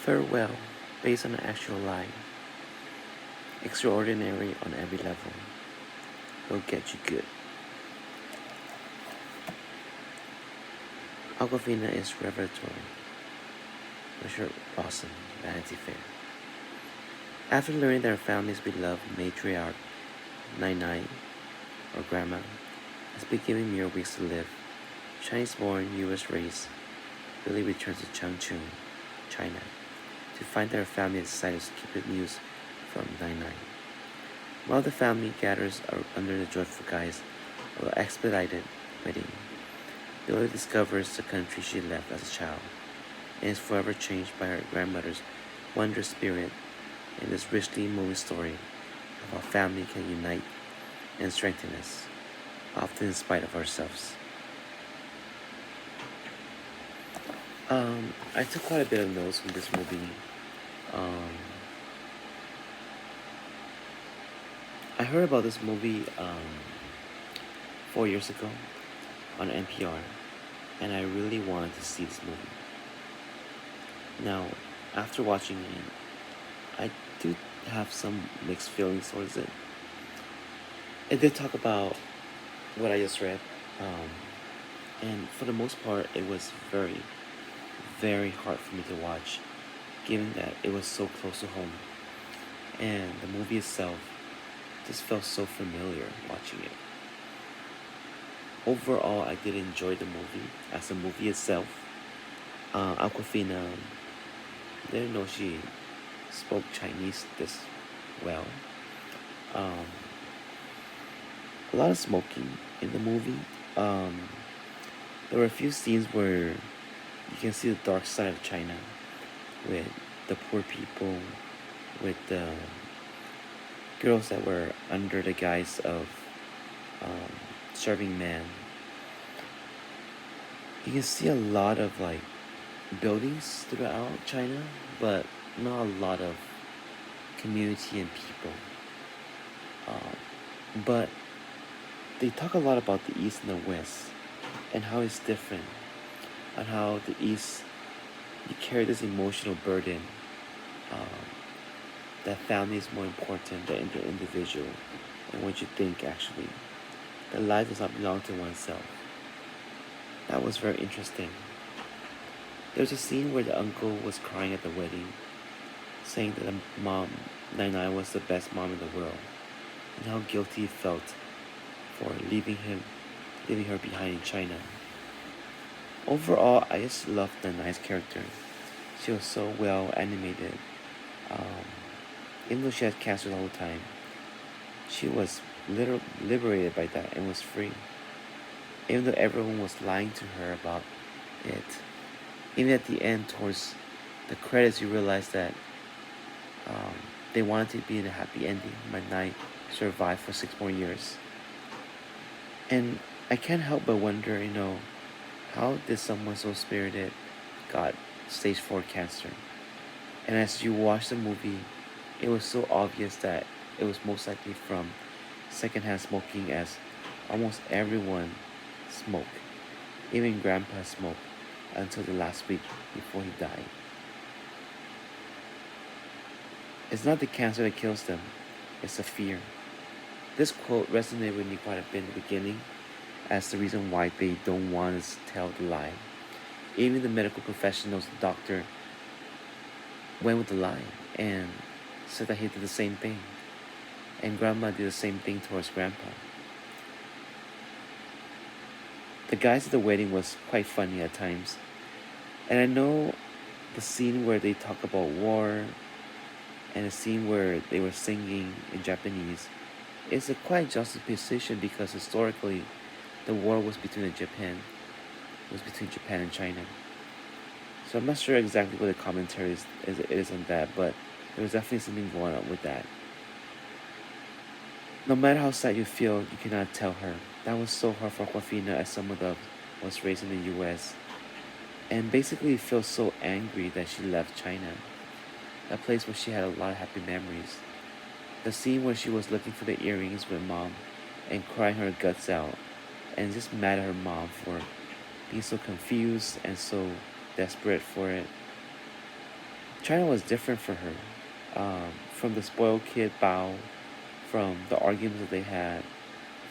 Farewell, based on an actual lie. Extraordinary on every level. He'll get you good. Aquafina is revelatory. Richard Rawson, Vanity Fair. After learning that her family's beloved matriarch, Nai, or Grandma, has been given mere weeks to live, Chinese-born U.S. race Billy returns to Changchun, China, to find that her family has decided to keep the news from Nai. While the family gathers under the joyful guise of an expedited wedding, Billy discovers the country she left as a child and is forever changed by her grandmother's wondrous spirit in this richly moving story of how family can unite and strengthen us, often in spite of ourselves. I took quite a bit of notes from this movie. Um, I heard about this movie 4 years ago on NPR, and I really wanted to see this movie. Now, after watching it, I do have some mixed feelings towards it. It did talk about what I just read, um, and for the most part, it was very, very hard for me to watch, given that it was so close to home, and the movie itself just felt so familiar watching it. Overall, I did enjoy the movie as a movie itself. Aquafina didn't know she spoke Chinese this well. Um, a lot of smoking in the movie. Um, there were a few scenes where you can see the dark side of China with the poor people, with the girls that were under the guise of um, serving men. You can see a lot of like buildings throughout China, but not a lot of community and people. But they talk a lot about the East and the West and how it's different, and how the East you carry this emotional burden um, that family is more important than the individual and what you think actually. That life does not belong to oneself. That was very interesting. There's a scene where the uncle was crying at the wedding, saying that the mom, Nai, was the best mom in the world, and how guilty he felt for leaving her behind in China. Overall, I just loved Nai's character. She was so well animated. Um, Even though she had cancer the whole time, she was liberated by that and was free. Even though everyone was lying to her about it, even at the end, towards the credits, you realize that um, they wanted to be in a happy ending. But Nai survived for 6 more years, and I can't help but wonder, how did someone so spirited got stage 4 cancer? And as you watch the movie, it was so obvious that it was most likely from secondhand smoking, as almost everyone smoked. Even Grandpa smoked until the last week before he died. It's not the cancer that kills them, it's the fear. This quote resonated with me quite a bit in the beginning as the reason why they don't want to tell the lie. Even the medical professionals, the doctor, went with the lie and said that he did the same thing. And Grandma did the same thing towards Grandpa. The guys at the wedding was quite funny at times. And I know the scene where they talk about war and the scene where they were singing in Japanese is a quite juxtaposition, because historically the war was between Japan and China. So I'm not sure exactly what the commentary is on that, but there was definitely something going on with that. No matter how sad you feel, you cannot tell her. That was so hard for Aquafina, as someone that was raised in the US, and basically feels so angry that she left China, a place where she had a lot of happy memories. The scene where she was looking for the earrings with mom and crying her guts out, and just mad at her mom for being so confused and so desperate for it. China was different for her. From the spoiled kid Bao, from the arguments that they had,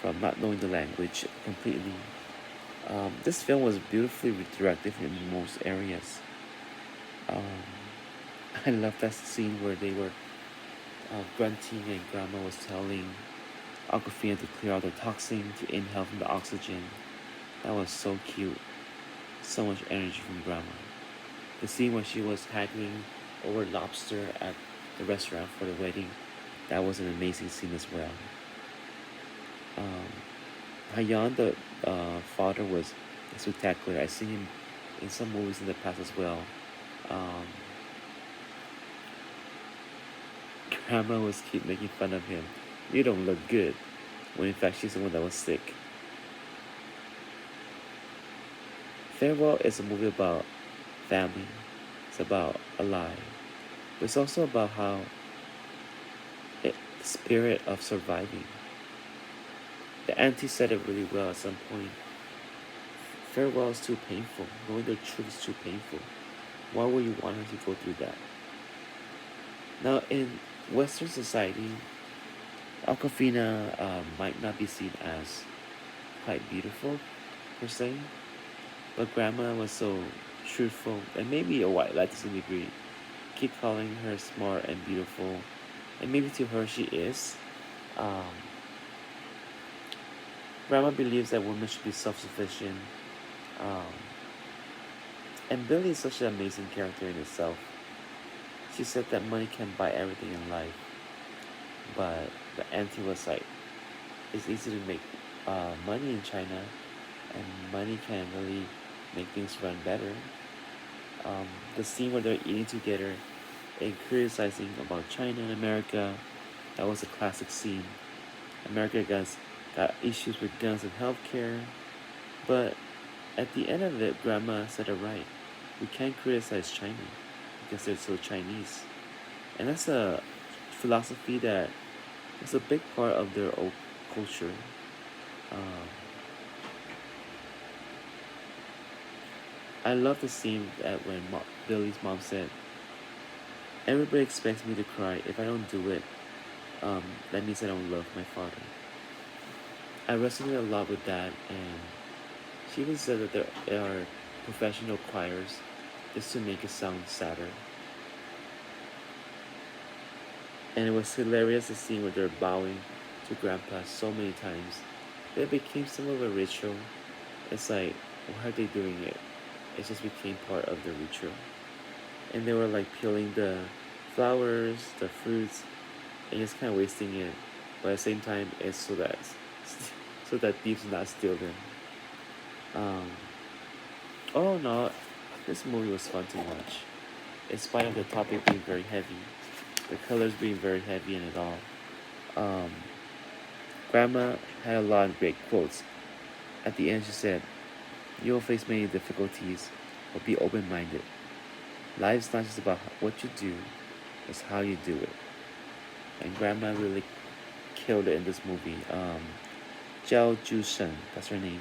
from not knowing the language completely. This film was beautifully directed in most areas. Um, I love that scene where they were grunting and Grandma was telling Aquafina to clear out the toxin, to inhale from the oxygen. That was so cute. So much energy from Grandma. The scene where she was haggling over lobster at the restaurant for the wedding, that was an amazing scene as well. Um, Hayan, the father, was spectacular. I've seen him in some movies in the past as well. Um, Grandma was keep making fun of him. You don't look good. When in fact she's the one that was sick. Farewell is a movie about family. It's about a lie. But it's also about how the spirit of surviving. The auntie said it really well at some point. Farewell is too painful. Knowing the truth is too painful. Why would you want her to go through that? Now, in Western society, Aquafina might not be seen as quite beautiful, per se, but Grandma was so truthful, and maybe a white lie to some degree. Keep calling her smart and beautiful, and maybe to her she is. Um, Grandma believes that women should be self-sufficient, um, and Billy is such an amazing character in itself. She said that money can buy everything in life, but the auntie was like, it's easy to make money in China, and money can really make things run better. The scene where they're eating together and criticizing about China and America, that was a classic scene. America got issues with guns and healthcare, but at the end of it, Grandma said it right. We can't criticize China because they're so Chinese. And that's a philosophy that is a big part of their old culture. Um, I love the scene that when Billy's mom said, "Everybody expects me to cry. If I don't do it, that means I don't love my father." I resonated a lot with that, and she even said that there are professional choirs just to make it sound sadder. And it was hilarious to see where they're bowing to Grandpa so many times that it became some of a ritual. It's like, why are they doing it? It just became part of the ritual. And they were like peeling the flowers, the fruits, and just kind of wasting it. But at the same time, it's so that so that thieves not steal them. Um, oh no, this movie was fun to watch. In spite of the topic being very heavy, the colors being very heavy in it all. Um, Grandma had a lot of great quotes. At the end, she said, "You will face many difficulties, but be open minded. Life's not just about what you do, it's how you do it." And Grandma really killed it in this movie. Zhao Jushen, that's her name.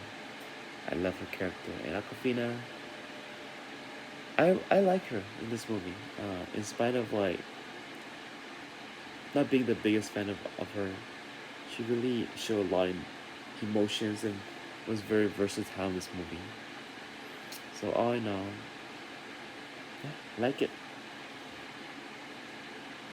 I love her character. And Aquafina, I like her in this movie. In spite of like not being the biggest fan of her, she really showed a lot of emotions and was very versatile in this movie. So all in all, yeah, I like it.